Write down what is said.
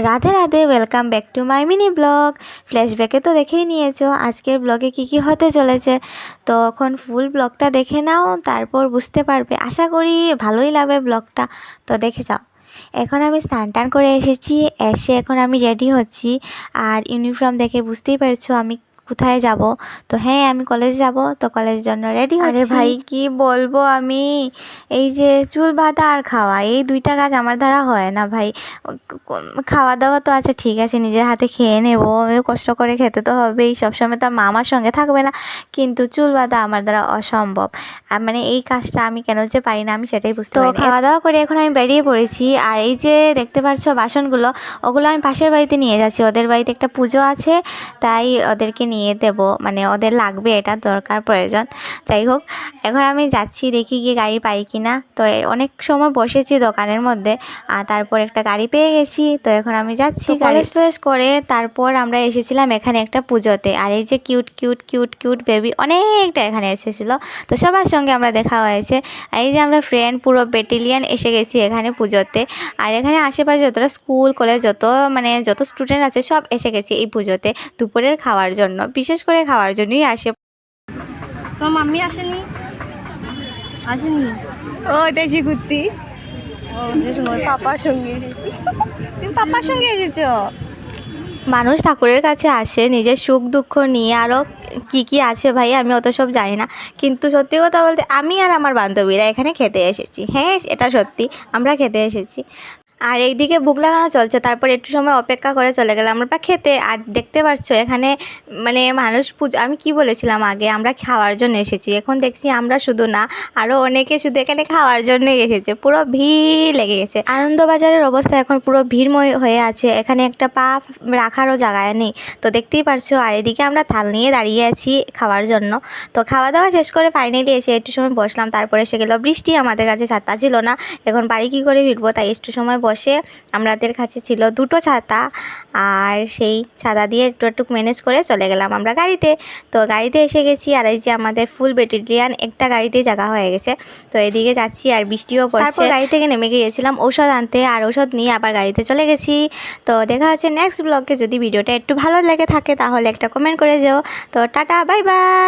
Radhe Radhe, welcome back to my mini blog. ফ্ল্যাশব্যাকে তো দেখেই নিয়েছো আজকের ব্লগে কি হতে চলেছে। তো এখন ফুল ব্লগটা দেখে নাও, তারপর বুঝতে পারবে। আশা করি ভালোই লাগবে ব্লগটা, তো দেখে যাও। এখন আমি স্নান টান করে এসেছি, এসে এখন আমি রেডি হচ্ছি। আর ইউনিফর্ম দেখে বুঝতেই পারছো আমি কোথায় যাব। তো হ্যাঁ, আমি কলেজে যাব, তো কলেজের জন্য রেডি হচ্ছি। আরে ভাই কি বলবো আমি, এই যে চুল বাঁধা আর খাওয়া, এই দুইটা কাজ আমার দ্বারা হয় না ভাই। খাওয়া দাওয়া তো আচ্ছা ঠিক আছে, নিজের হাতে খেয়ে নেবো, কষ্ট করে খেতে তো হবেই, সবসময় তো মা আমার সঙ্গে থাকবে না। কিন্তু চুল বাঁধা আমার দ্বারা অসম্ভব। মানে এই কাজটা আমি কেন যে পারি না, আমি সেটাই বুঝতে পারি। তো খাওয়া দাওয়া করে এখন আমি বেরিয়ে পড়েছি। আর এই যে দেখতে পাচ্ছ বাসনগুলো, ওগুলো আমি পাশের বাড়িতে নিয়ে যাচ্ছি। ওদের বাড়িতে একটা পুজো আছে, তাই ওদেরকে নিয়ে দেব, মানে ওদের লাগবে, এটা দরকার প্রয়োজন। যাই হোক, এখন আমি যাচ্ছি, দেখি গিয়ে গাড়ি পাই কিনা। তো অনেক সময় বসেছি দোকানের মধ্যে, আর তারপর একটা গাড়ি পেয়ে গেছি। তো এখন আমি যাচ্ছি কলেজ টলেজ করে। তারপর আমরা এসেছিলাম এখানে একটা পুজোতে। আর এই যে cute cute cute cute baby অনেকটা এখানে এসেছিলো, তো সবার সঙ্গে আমরা দেখা হয়েছে। এই যে আমরা ফ্রেন্ড পুরো ব্যাটালিয়ান এসে গেছি এখানে পুজোতে। আর এখানে আশেপাশে যতটা স্কুল কলেজ যত স্টুডেন্ট আছে সব এসে গেছে এই পুজোতে দুপুরের খাওয়ার জন্য, বিশেষ করে খাওয়ার জন্যই আসে। তো মাম্মি আসেনি? ও দেশি কুত্তি, পাপার সঙ্গে এসেছি। তুমি পাপার সঙ্গে এসেছো? মানুষ ঠাকুরের কাছে আসে নিজের সুখ দুঃখ নিয়ে, আরও কি আছে ভাই, আমি অত সব জানি না। কিন্তু সত্যি কথা বলতে আমি আর আমার বান্ধবীরা এখানে খেতে এসেছি। হ্যাঁ, এটা সত্যি, আমরা খেতে এসেছি। আর এইদিকে ভুক লাগানো চলছে, তারপর একটু সময় অপেক্ষা করে চলে গেলাম আমরা খেতে। আর দেখতে পাচ্ছ এখানে মানে মানুষ পুজো, আমি কি বলেছিলাম আগে আমরা খাওয়ার জন্য এসেছি, এখন দেখছি আমরা শুধু না, আরও অনেকে শুধু এখানে খাওয়ার জন্যই এসেছে। পুরো ভিড় লেগে গেছে। আনন্দবাজারের অবস্থা এখন পুরো ভিড়ময় হয়ে আছে, এখানে একটা পা রাখারও জায়গায় নেই। তো দেখতেই পারছো। আর এদিকে আমরা থাল নিয়ে দাঁড়িয়ে আছি খাওয়ার জন্য। তো খাওয়া দাওয়া শেষ করে ফাইনালি এসে একটু সময় বসলাম, তারপরে এসে গেল বৃষ্টি। আমাদের কাছে ছাতা ছিল না, এখন বাড়ি কী করে ফিরবো, তাই একটু সময় বসে আমাদের কাছে ছিল দুটো ছাতা, আর সেই ছাতা দিয়ে একটু ম্যানেজ করে চলে গেলাম আমরা গাড়িতে। তো গাড়িতে এসে গেছি। আর এই যে আমাদের ফুল ব্যাটালিয়ান একটা গাড়িতেই জায়গা হয়ে গেছে। তো এদিকে যাচ্ছি, আর বৃষ্টিও পড়ছে। তারপর গাড়ি থেকে নেমে গিয়েছিলাম ঔষধ আনতে, আর ঔষধ নিয়ে আবার গাড়িতে চলে গেছি। তো দেখা হচ্ছে নেক্সট ব্লগে। যদি ভিডিওটা একটু ভালো লেগে থাকে তাহলে একটা কমেন্ট করে যাও। তো টাটা, বাই বাই।